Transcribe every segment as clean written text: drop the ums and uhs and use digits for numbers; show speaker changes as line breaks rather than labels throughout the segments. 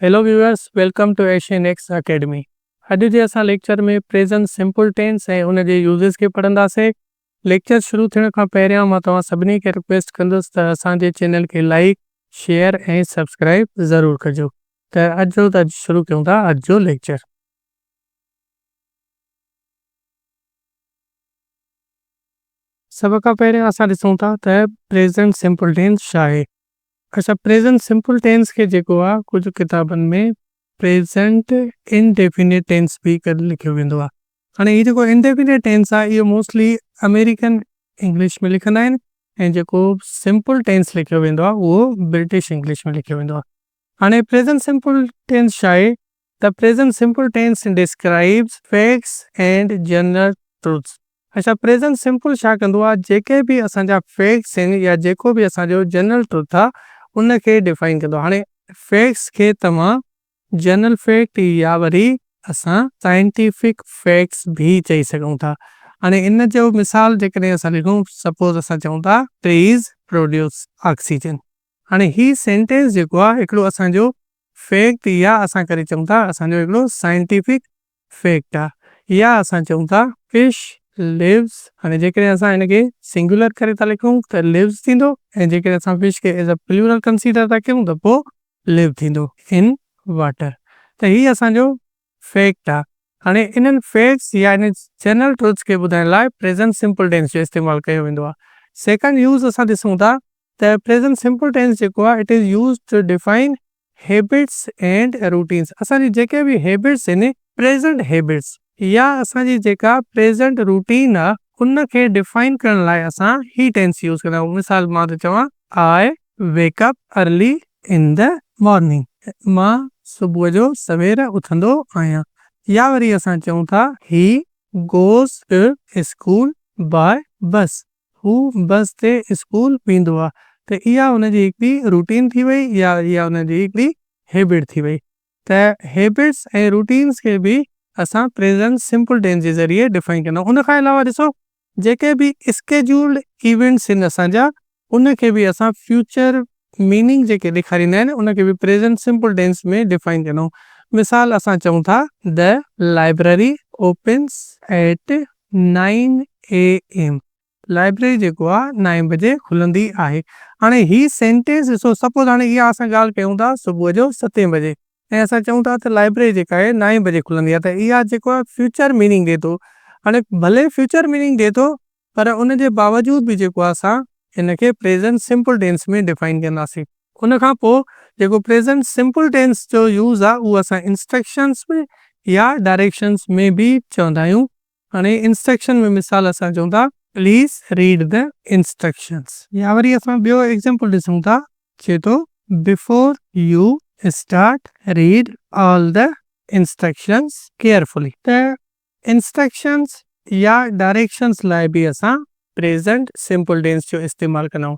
Hello viewers, welcome to Asian X academy. अॼु जे असां लेक्चर में प्रेज़ेंट सिंपल टेंस ऐं उन जे यूज़ेस खे पढ़ंदासीं। लेक्चर शुरू थियण खां पहिरियां मां तव्हां सभिनी खे रिक्वेस्ट कंदुसि त असांजे चैनल खे लाइक, शेयर ऐं सब्सक्राइब ज़रूरु कजो। अॼु शुरू कयूं था अॼु जो लेक्चर। सभ खां पहिरियां असां ॾिसूं था त प्रेज़ेंट सिंपल टेंस छा आहे। अच्छा, प्रेज़ेंट सिंपल टेंस खे जेको आहे कुझु किताबनि में प्रेज़ेंट इनडेफिनिट टेंस भी करे लिखियो वेंदो आहे। हाणे हीउ जेको इनडेफिनिट टेंस आहे इहो मोस्टली अमेरिकन इंग्लिश में लिखंदा आहिनि ऐं जेको सिंपल टेंस लिखियो वेंदो आहे उहो ब्रिटिश इंग्लिश में लिखियो वेंदो आहे। हाणे प्रेज़ेंट सिंपल टेंस छा आहे त present simple tense describes facts and general truths. अच्छा, प्रेज़ेंट सिंपल छा कंदो आहे, जेके बि असांजा फैक्ट्स आहिनि या जेको बि असांजो जनरल ट्रुथ आहे उनखे डिफाइन कंदो आहे। हाणे फैक्ट्स खे तव्हां जनरल फैक्ट या वरी असां साइंटिफिक फैक्ट्स भी चई सघूं था। हाणे इन जो मिसाल जेकॾहिं असां लिखूं, सपोज असां चऊं था ट्रीज प्रोड्यूस ऑक्सीजन। हाणे ही सेंटेंस जेको आहे हिकिड़ो असांजो फैक्ट या असां करे चऊं था असांजो हिकिड़ो साइंटिफिक फैक्ट आहे। या असां चऊं था फिश लिव्स। हाणे जेकॾहिं असां हिनखे सिंगुलर करे था लिखूं त लिव्स थींदो ऐं जेकॾहिं असां फिश खे एज़ अ प्लूरल कंसीडर था कयूं त पोइ लिव थींदो इन वाटर। त हीउ असांजो फैक्ट आहे। हाणे इन्हनि फैक्ट्स या इन जनरल ट्रुथ्स खे ॿुधाइण लाइ प्रेज़ेंट सिंपल टेंस जो इस्तेमालु कयो वेंदो आहे। सेकंड यूज़ असां ॾिसूं था त प्रेज़ेंट सिंपल टेंस जेको आहे it is use to define habits and routines. असांजी जेके बि हैबिट्स आहिनि, प्रेज़ेंट हैबिट्स या असांजी जेका प्रेज़ेंट रूटीन आहे उनखे डिफाइन करण लाइ असां ही टेंस यूज़ कंदा आहियूं। मिसाल मां त चवां I wake up early in the morning. मां सुबुह जो सवेर उथंदो आहियां। या वरी असां चऊं था he goes to school by bus. हू बस ते स्कूल वेंदो आहे। त इहा हुनजी हिकिड़ी रूटीन थी वई या इहा हुनजी हिकिड़ी हैबिट थी वई। त हैबिट्स ऐं रूटीन्स खे बि असां प्रेज़ेंट सिंपल टेंस जे ज़रिए डिफाइन कंदा आहियूं। उन खां अलावा ॾिसो, जेके बि स्केड्यूल्ड इवेंट्स आहिनि असांजा उनखे बि असां फ्यूचर मीनिंग जेके ॾेखारींदा आहिनि उनखे बि प्रेज़ेंट सिंपल टेंस में डिफाइन कंदा आहियूं। मिसाल असां चऊं था the library opens eight 9 AM। Library जेको आहे 9 बजे खुलंदी आहे। हाणे ही सेंटेंस ॾिसो, सपोज हाणे इहा असां ॻाल्हि कयूं था सुबुह जो 7 बजे ऐं असां चऊं था त लाइब्रेरी जेका आहे 9 बजे खुलंदी आहे, त इहा जेको आहे फ्यूचर मीनिंग ॾिए थो। हाणे भले फ्यूचर मीनिंग ॾिए थो पर उन जे बावजूद बि जेको आहे असां हिनखे प्रेज़ेंट सिंपल टेंस में डिफाइन कंदासीं। उन खां पोइ जेको प्रेज़ेंट सिंपल टेंस जो यूज़ आहे उहो असां इंस्ट्रक्शंस में या डायरेक्शंस में बि चवंदा आहियूं। हाणे इंस्ट्रक्शन में मिसाल असां चऊं था प्लीज़ रीड द इंस्ट्रक्शंस। या वरी असां ॿियो एग्जांपल ॾिसूं था, चए थो before U start read all the instructions carefully. त इंस्ट्रक्शंस या डायरेक्शंस लाइ बि असां प्रेज़ेंट सिंपल टेंस जो इस्तेमालु कंदा आहियूं।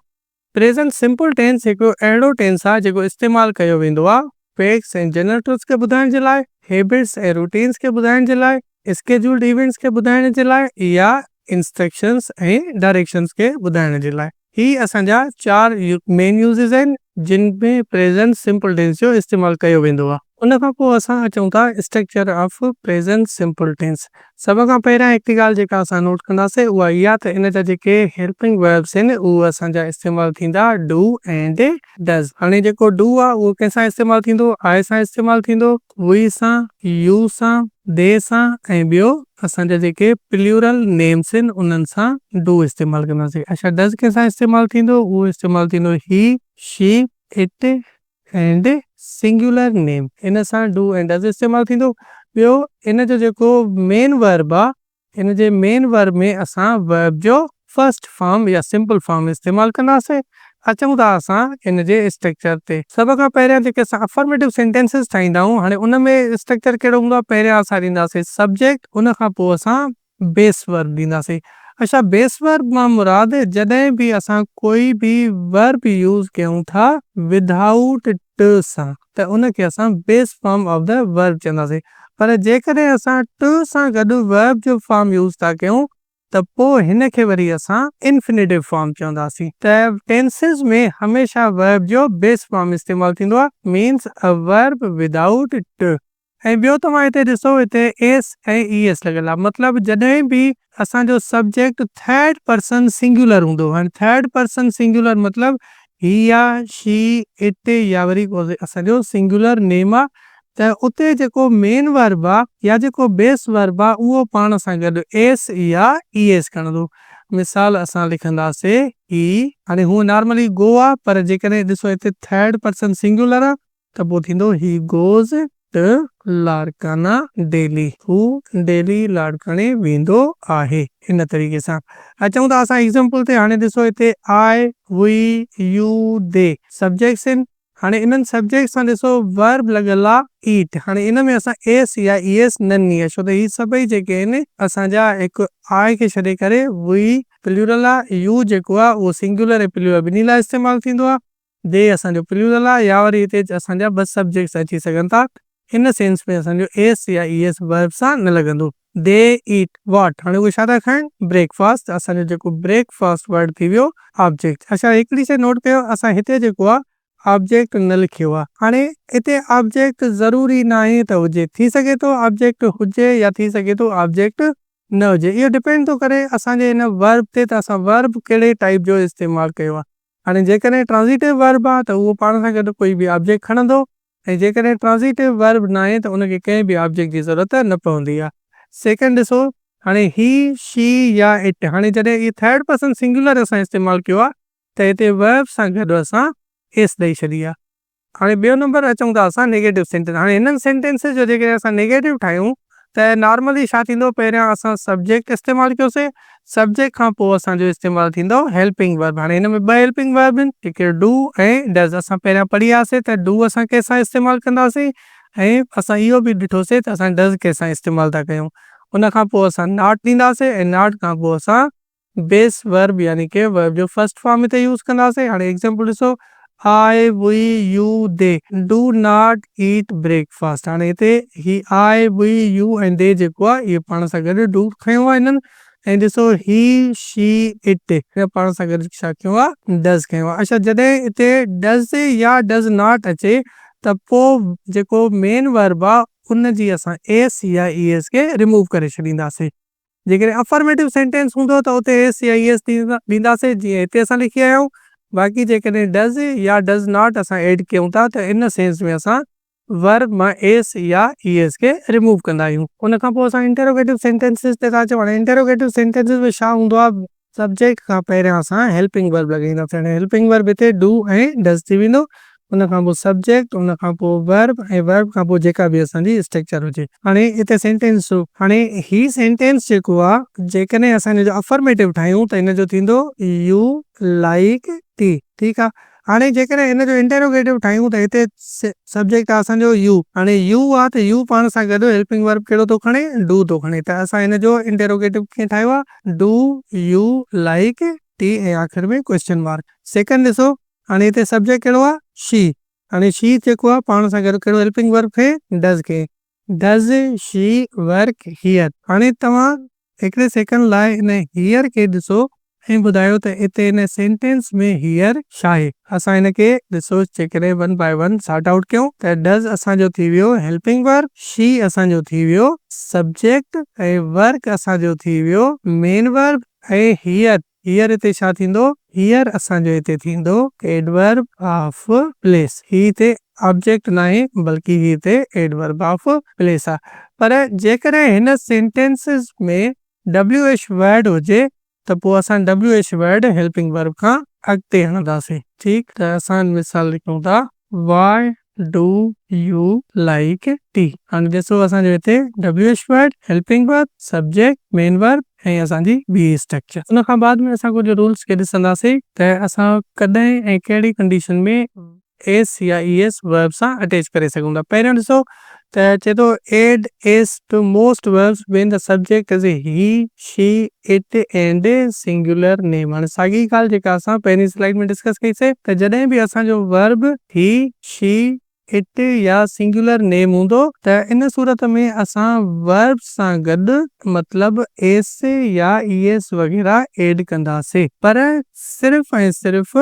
प्रेज़ेंट सिंपल टेंस हिकिड़ो अहिड़ो टेंस आहे जेको इस्तेमालु कयो वेंदो आहे फैक्ट्स ऐं जनरल ट्रुथ्स खे ॿुधाइण जे लाइ, हैबिट्स ऐं रूटीन्स खे ॿुधाइण जे लाइ, स्केड्यूल्ड इवेंट्स खे ॿुधाइण जे लाइ या इंस्ट्रक्शंस ऐं डायरेक्शंस खे ॿुधाइण जे लाइ। ही असांजा 4 मेन यूज़ेस आहिनि जिन में प्रेज़ेंट सिंपल टेंस जो इस्तेमालु कयो वेंदो आहे। उन खां पोइ असां अचूं था structure of present simple tense. सभ खां पहिरियां हिकिड़ी ॻाल्हि जेका असां नोट कंदासीं उहा इहा त इन जा जेके हेल्पिंग वर्ब्स आहिनि उहे असांजा इस्तेमालु थींदा डू एंड डज़। हाणे जेको डू आहे उहो कंहिंसां इस्तेमालु थींदो, आई सां इस्तेमालु थींदो, वी सां, यू सां, दे सां ऐं ॿियो असांजा जेके प्लूरल नेम्स आहिनि उन्हनि सां डू इस्तेमालु कंदासीं। अच्छा, डज़ कंहिंसां इस्तेमालु थींदो, उहो इस्तेमालु थींदो ही, शी, इट एंड सिंगुलर नेम। इन सां डू एंड डज़ इस्तेमालु थींदो। ॿियो इन जो जेको मेन वर्ब आहे, इन जे मेन वर्ब में असां वर्ब जो फर्स्ट फॉर्म या सिंपल फॉर्म इस्तेमालु कंदासीं। अचूं था असां इन जे स्ट्रक्चर ते। सभ खां पहिरियां जेके असां अफर्मेटिव सेंटेंसिस ठाहींदा आहियूं, हाणे उन में स्ट्रक्चर कहिड़ो हूंदो आहे, पहिरियां असां ॾींदासीं सब्जेक्ट, उन खां पोइ असां बेस वर्ब ॾींदासीं। अच्छा, बेस वर्ब मां मुराद जॾहिं बि असां कोई बि वर्ब यूज़ कयूं था विदाउट ट सां त उनखे असां base form of the verb चवंदासीं। पर जेकॾहिं असां ट सां गॾु वर्ब जो फॉर्म यूज़ था कयूं त पोइ हिन खे वरी असां इन्फिनेटिव फॉर्म चवंदासीं। त टेंसेस में हमेशा वर्ब जो बेस फॉर्म इस्तेमालु थींदो आहे, मीन्स अ वर्ब विदाउट ट। ऐं ॿियो तव्हां हिते ॾिसो, हिते एस ऐं ई एस लॻल आहे, मतिलबु जॾहिं बि असांजो सब्जेक्ट थर्ड पर्सन सिंगुलर हूंदो। हाणे थर्ड पर्सन सिंगुलर मतिलबु ही या शी इट या वरी असांजो सिंगुलर नेम आहे, त उते जेको मेन वर्ब आहे या जेको बेस वर्ब आहे उहो पाण सां गॾु एस या ई एस खणंदो। मिसाल असां लिखंदासीं ही, हाणे हूअ नॉर्मली गो आहे, पर जेकॾहिं ॾिसो हिते थर्ड पर्सन सिंगुलर आहे त पोइ थींदो he goes to Larkana daily, हू डेली लाड़काने वेंदो आहे। इन तरीक़े सां अचूं था असां एग्जाम्पल ते। हाणे ॾिसो हिते आई वी यू दे सब्जेक्ट्स आहिनि। हाणे इन्हनि सब्जेक्ट सां ॾिसो वर्ब लॻल आहे ईट। हाणे इन में असां एस या ई एस न आहे, छो त ही सभई जेके आहिनि असांजा हिकु आई खे छॾे करे वी प्लूरल आहे, यू जेको आहे उहो सिंगुलर ऐं प्लूरल ॿिन्ही लाइ इस्तेमालु थींदो आहे, दे असांजो प्लूरल आहे, या वरी हिते असांजा ॿ सब्जेक्ट्स अची सघनि था। इन सेंस में असांजो एस या ई एस वर्ब सां न लॻंदो। दे ईट वॉट, हाणे उहे छा था खाइनि, ब्रेकफास्ट। असांजो जेको ब्रेकफास्ट वर्ड थी वियो ऑब्जेक्ट। अच्छा हिकिड़ी शइ नोट कयो, असां हिते जेको आहे ऑब्जेक्ट न लिखियो आहे। हाणे हिते ऑब्जेक्ट ज़रूरी न आहे त हुजे, थी सघे थो ऑब्जेक्ट हुजे या थी सघे थो ऑब्जेक्ट न हुजे, इहो डिपेंड थो करे असांजे हिन वर्ब ते, त असां वर्ब कहिड़े टाइप जो इस्तेमालु कयो आहे। हाणे जेकॾहिं ट्रांज़िटिव वर्ब आहे त उहो पाण सां गॾु कोई बि ऑब्जेक्ट खणंदो, ऐं जेकॾहिं ट्रांज़िटिव वर्ब न आहे त उनखे कंहिं बि ऑब्जेक्ट जी ज़रूरत न पवंदी आहे। सेकंड ॾिसो, हाणे ही शी या इट, हाणे जॾहिं इहे थर्ड पर्सन सिंगुलर असां इस्तेमालु कयो आहे त हिते वर्ब सां गॾु असां एस ॾेई छॾी आहे। हाणे ॿियो नंबर अचूं था असां नेगेटिव सेंटेंस। हाणे हिननि सेंटेंसिस जो जेकॾहिं असां नेगेटिव ठाहियूं त नॉर्मली छा थींदो, पहिरियां असां सब्जेक्ट इस्तेमालु कयोसीं, सब्जेक्ट खां पोइ असांजो इस्तेमालु थींदो हेल्पिंग वर्ब। हाणे हिन में ॿ हेल्पिंग वर्ब आहिनि, हिकु डू ऐं डज़। असां पहिरियां पढ़ी वियासीं त डू असां कंहिंसां इस्तेमालु कंदासीं, ऐं असां इहो बि ॾिठोसीं त असां डज़ कंहिंसां इस्तेमालु था कयूं। उन खां पोइ असां नॉट ॾींदासीं, ऐं नॉट खां पोइ असां बेस वर्ब यानी कि वर्ब जो फर्स्ट फॉर्म हिते यूज़ कंदासीं। हाणे एग्जाम्पल ॾिसो, I we you they do not eat breakfast. हाणे हिते ही आई वी यू ऐं दे जेको आहे इहे पाण सां गॾु डू खयो आहे हिननि, ऐं ॾिसो ही शी इट पाण सां गॾु छा कयो आहे, डज़ खयो आहे। अच्छा जॾहिं हिते डज़ या डज़ नॉट अचे त पोइ जेको मेन वर्ब आहे उन जी असां एस या ई एस खे रिमूव करे छॾींदासीं। जेकॾहिं अफर्मेटिव सेंटेंस हूंदो त उते एस या ई एस ॾींदासीं, जीअं हिते असां लिखी आया आहियूं। बाक़ी जेकॾहिं डज़ या डज़ नॉट असां एड कयूं था त इन सेंस में असां वर्ब मां एस या ई एस खे रिमूव कंदा आहियूं। उन खां पोइ असां इंटेरोगेटिव सेंटेंसिस ते था अचूं। हाणे इंटेरोगेटिव सेंटेंसिस में छा हूंदो आहे, सब्जेक्ट खां पहिरियां असां हेल्पिंग वर्ब लॻाईंदासीं। हाणे हेल्पिंग वर्ब हिते डू ऐं डज़ थी वेंदो, उन खां पोइ सब्जेक्ट, उन खां पोइ वर्ब, ऐं वर्ब खां पोइ जेका बि असांजी स्ट्रक्चर हुजे। हाणे हिते सेंटेंस, हाणे ही सेंटेंस जेको आहे जेकॾहिं असां हिन जो अफर्मेटिव ठाहियूं त हिन जो थींदो यू लाइक टी, ठीकु आहे। हाणे जेकॾहिं हिन जो इंटेरोगेटिव ठाहियूं त हिते सब्जेक्ट आहे असांजो यू। हाणे यू आहे त यू पाण सां गॾु हेल्पिंग वर्ब कहिड़ो थो खणे, डू थो खणे, त असां हिन जो इंटेरोगेटिव कीअं ठाहियो आहे, डू यू लाइक टी, ऐं आख़िर में क्वेश्चन मार्क। सेकंड ॾिसो, हाणे हिते सब्जेक्ट कहिड़ो आहे, शी। हाणे शी जेको आहे पाण सां गॾु कहिड़ो हेल्पिंग वर्ब खे, डज़ खे, डज़ शी वर्क हियर। हाणे तव्हां हिकिड़े सेकंड लाइ हिन हियर खे ॾिसो ऐं ॿुधायो त हिते हिन सेंटेंस में हियर छा आहे। असां हिन खे ॾिसो जेकॾहिं one by one sort out कयूं त डज़ असांजो थी वियो हेल्पिंग वर्ब, शी असांजो थी वियो सब्जेक्ट, ऐं वर्क असांजो थी वियो मेन वर्ब, ऐं हियर हिते छा थींदो, हियर असांजो हिते थींदो एडवर्ब ऑफ प्लेस। ही हिते ऑब्जेक्ट न आहे बल्कि ही हिते एडवर्ब ऑफ प्लेस आहे। पर जेकॾहिं हिन सेंटेंसिस में WH वर्ड हुजे त पोइ असां WH वर्ड हेल्पिंग वर्ब खां अॻिते हणंदासीं, ठीकु। त असां मिसाल लिखूं था, why do U like T. हाणे ॾिसो असांजो हिते WH word helping verb, subject, main verb, ऐं असांजी ॿी स्ट्रक्चर। उन खां बाद में असां कुझु रूल्स खे ॾिसंदासीं त असां कॾहिं ऐं कहिड़ी कंडीशन में एस या ई एस वर्ब सां अटैच करे सघूं था। पहिरियों ॾिसो त चए थो add S to most verbs when the subject is he she it and singular name. हाणे साॻी ॻाल्हि जेका असां पहिरीं स्लाइड में डिस्कस कईसीं त जॾहिं बि असांजो वर्ब ही शी इट या सिंगुलर नेम हूंदो त इन सूरत में असां वर्ब सां गॾु मतलब एस या ईएस वग़ैरह ऐड कंदासीं, पर सिर्फ़ ऐं सिर्फ़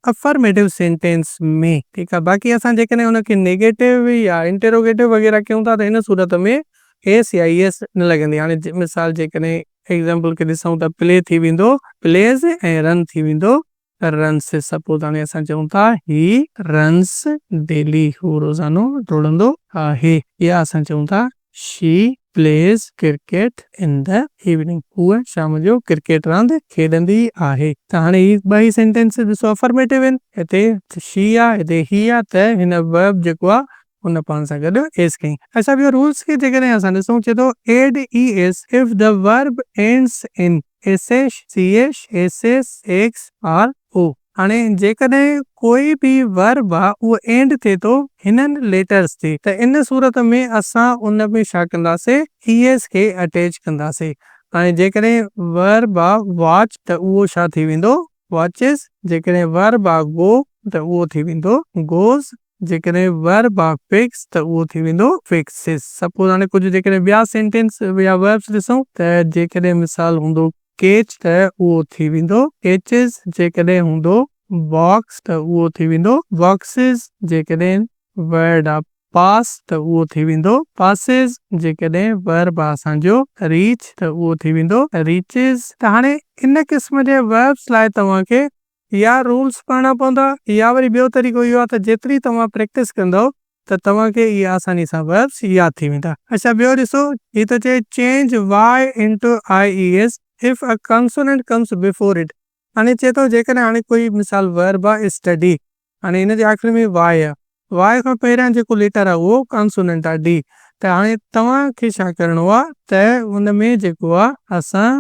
अफर्मेटिव सेंटेंस में। ठीक है, बाक़ी असां जेकॾहिं उनखे नेगेटिव या इंटरोगेटिव वग़ैरह कयूं था त इन सूरत में एस या ईएस न लॻंदी। हाणे मिसाल जेकॾहिं एग्जाम्पल खे ॾिसूं त प्ले थी वेंदो प्लेज ऐं रन थी वेंदो रन्स। सपोज हाणे असां चऊं था ही रन्स डेली, हू रोज़ानो डोड़ंदो आहे, या असां चऊं था she plays cricket in the evening, हूअ शाम जो क्रिकेट रांदि खेॾंदी आहे। त हाणे ही ॿई सेंटेंस ॾिसो अफर्मेटिव आहिनि, हिते शी आहे हिते ही आहे, त हिन वर्ब जेको आहे उन पाण सां गॾु एस कई। अच्छा, ॿियो रूल्स खे जेकॾहिं असां ॾिसूं, चए थो add E S if the verb ends in S H C H S S X R O. हाणे जेकॾहिं कोई बि वर्ब आहे उहो एंड थिए थो हिननि लेटर्स ते, त इन सूरत में असां उन में छा कंदासीं, ईएस खे अटैच कंदासीं। हाणे जेकॾहिं वर्ब आहे वॉच त उहो छा थी वेंदो वॉचिस, जेकॾहिं वर्ब आहे गो त उहो थी वेंदो गोज़, जेकॾहिं वर्ब आहे फिक्स त उहो थी वेंदो फिक्सिस। सपोज हाणे कुझु जेकॾहिं ॿिया सेंटेंस या वर्ब्स ॾिसूं त जेकॾहिं मिसाल हूंदो केच त उहो थी वेंदो केचिस, जेकॾहिं हूंदो बॉक्स त उहो थी वेंदो बॉक्सिस, जेकॾहिं वर्ड आहे पास त उहो थी वेंदो पासिस, जेकॾहिं वर्ब आहे असांजो रीच त उहो थी वेंदो रीचिस। त हाणे इन क़िस्म जे वर्ब्स लाइ तव्हांखे या रूल्स पढ़ना पवंदा, या वरी ॿियो तरीक़ो इहो आहे त जेतिरी तव्हां प्रैक्टिस कंदव त तव्हांखे इहा आसानी सां वर्ब्स यादि थी वेंदा। अच्छा, ॿियो ॾिसो ही त चए change Y into I E S if a consonant comes before it. हाणे चए थो जेकॾहिं हाणे कोई मिसाल वर्ब आहे स्टडी, हाणे हिन जे आख़िर में वाई आहे, वाई खां पहिरियां जेको लेटर आहे उहो कंसोनेंट आहे डी, त हाणे तव्हांखे छा करिणो आहे त उन में जेको आहे असां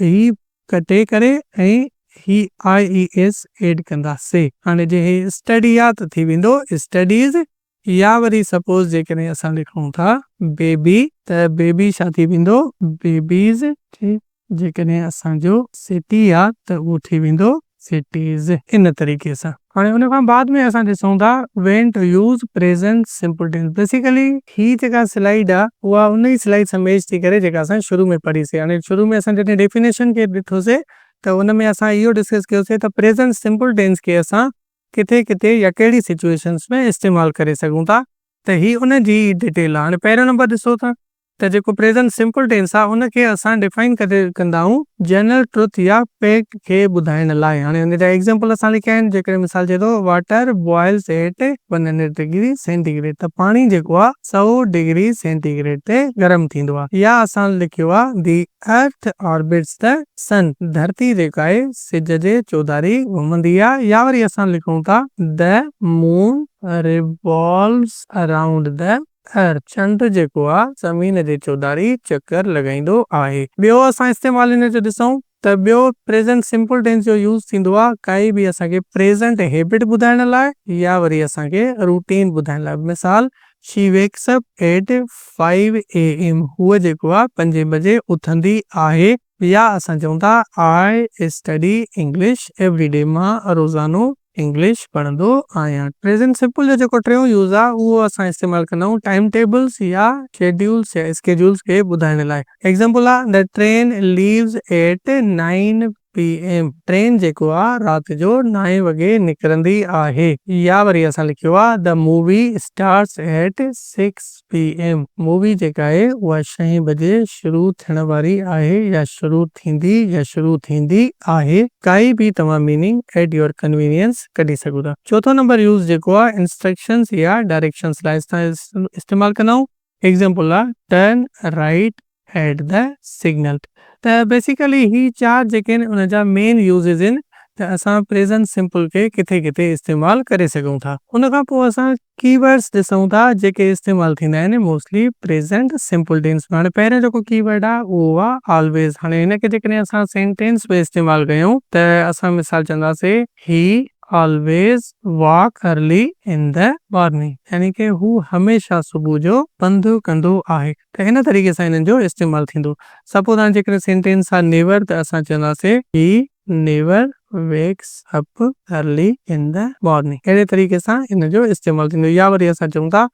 ही कटे करे ऐं ही आई ई एस एड कंदासीं। हाणे जे हे स्टडी आहे त थी वेंदो स्टडीज़, या वरी सपोज जेकॾहिं असां लिखूं था बेबी त बेबी छा थी वेंदो बेबीज़। ठीक, जेकॾहिं असांजो सिटी आहे त उहो थी वेंदो सिटीज़। इन तरीक़े सां हाणे उन खां बाद में असां ॾिसूं था when to use present simple tense. Basically ही जेका स्लाइड आहे उहा उन ई स्लाइड सां मैच थी करे जेका असां शुरू में पढ़ीसीं। हाणे शुरू में असां जॾहिं डेफिनेशन खे ॾिठोसीं त उन में असां इहो डिस्कस कयोसीं त प्रेज़ेंट सिंपल टेंस खे असां किथे किथे या कहिड़ी सिचुएशंस में इस्तेमालु करे सघूं था, त ही उन जी डिटेल आहे। हाणे पहिरियों नंबर ॾिसो था त जेको प्रेज़ेंट सिंपल टेंस आहे उनखे असां डिफाइन करे कंदा आहियूं जनरल ट्रुथ या फैक्ट खे ॿुधाइण लाइ। हाणे हुन जा एग्जाम्पल असां लिखिया आहिनि, जेकॾहिं मिसाल चए थो water boils at 100 degree centigrade, त पाणी जेको आहे 100 डिग्री सेंटीग्रेड ते गरम थींदो आहे। या असां लिखियो आहे दी अर्थ ऑर्बिट्स द सन, धरती जेका आहे सिज जे चौधारी घुमंदी आहे। या वरी असां लिखूं था the moon revolves around the earth, चंड जेको आहे ज़मीन जे चौधारी चक्कर लॻाईंदो आहे। ॿियो असां इस्तेमालु हिन जो ॾिसूं त ॿियो प्रेज़ेंट सिंपल टेंस जो यूज़ थींदो आहे काई बि असांखे प्रेज़ेंट हैबिट ॿुधाइण लाइ या वरी असांखे रूटीन ॿुधाइण लाइ। मिसाल she wakes up at 5 AM, हूअ जेको आहे 5 बजे उथंदी आहे। या असां चऊं था I study English every day, मां रोज़ानो इंग्लिश पढ़ंदो आहियां। प्रेज़ेंट सिंपल जो जेको टियों यूज़ आहे उहो असां इस्तेमालु कंदा आहियूं टाइम टेबल्स या शेड्यूल्स या स्केड्यूल्स खे ॿुधाइण लाइ। एग्जाम्पल आहे the train leaves eight 9 PM, train जेको आहे राति जो 9 वॻे निकिरंदी आहे। या वरी असां लिखियो आहे the movie starts at 6 PM, movie जेका आहे उहा 6 बजे शुरू थियण वारी आहे या शुरू थींदी आहे। काई बि तव्हां मीनिंग एट योर कन्वीनियंस कढी सघो था। चोथों नंबर यूज़ जेको आहे इंस्ट्रक्शंस या डायरेक्शंस लाइ इस्तेमालु कंदा आहियूं। एग्जाम्पल आहे turn right at the signal. त बेसिकली ही 4 जेके आहिनि उन जा मेन यूज़ेस आहिनि त असां प्रेज़ेंट सिंपल खे किथे किथे इस्तेमालु करे सघूं था। उन खां पोइ असां कीवर्ड्स ॾिसूं था जेके इस्तेमालु थींदा आहिनि मोस्टली प्रेज़ेंट सिंपल टेंस में। हाणे पहिरियों जेको कीवर्ड आहे उहो आहे ऑलवेज़। हाणे हिनखे जेकॾहिं असां सेंटेंस में इस्तेमालु कयूं त असां मिसाल चवंदासीं ही always walk early in the morning, यानी कि हू हमेशह सुबुह जो पंधु कंदो आहे। त हिन तरीक़े सां हिननि जो इस्तेमालु थींदो। सपोज हाणे जेकॾहिं सेंटेंस आहे नेवर, त असां चवंदासीं he never wakes up early in the morning। अहिड़े तरीक़े सां इन जो इस्तेमालु थींदो। या वरी असां चऊं था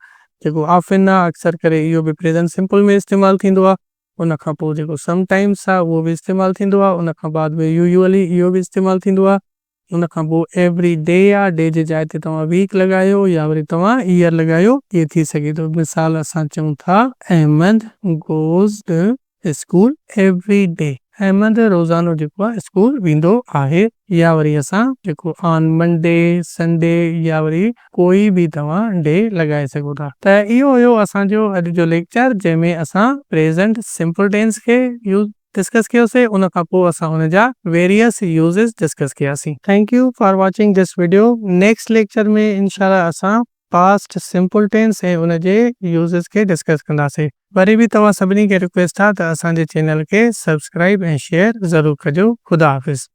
जेको ऑफन आहे अक्सर करे इहो बि प्रेज़ेंट सिंपल में इस्तेमालु थींदो आहे। उन खां पोइ जेको समटाइम्स आहे उहो बि इस्तेमालु थींदो आहे। उन खां बाद में यूजुअली इहो बि इस्तेमालु थींदो आहे। उन खां पोइ एवरी डे आहे, डे जे जाइ ते तव्हां वीक लॻायो या वरी तव्हां ईयर लॻायो, इहे थी सघे थो। मिसाल असां चऊं था Ahmed goes to school every day. Ahmed रोज़ानो जेको आहे स्कूल वेंदो आहे। या वरी असां जेको ऑन मंडे संडे या वरी कोई बि तव्हां डे लॻाए सघो था। त इहो हुयो असांजो अॼु जो लेक्चर, जंहिंमें असां प्रेज़ेंट सिंपल टेंस खे यूज़ डिस्कस कयोसीं। उन खां पोइ असां हुन जा वेरियस यूज़ेस डिस्कस कयासीं। Thank U for watching this video. Next lecture में इंशाल्लाह असां पास्ट सिंपल टेंस ऐं उन जे यूज़ेस खे डिस्कस कंदासीं। वरी बि तव्हां सभिनी खे रिक्वेस्ट आहे त असांजे चैनल खे सब्सक्राइब ऐं शेयर ज़रूरु कजो। ख़ुदा हाफ़िज़।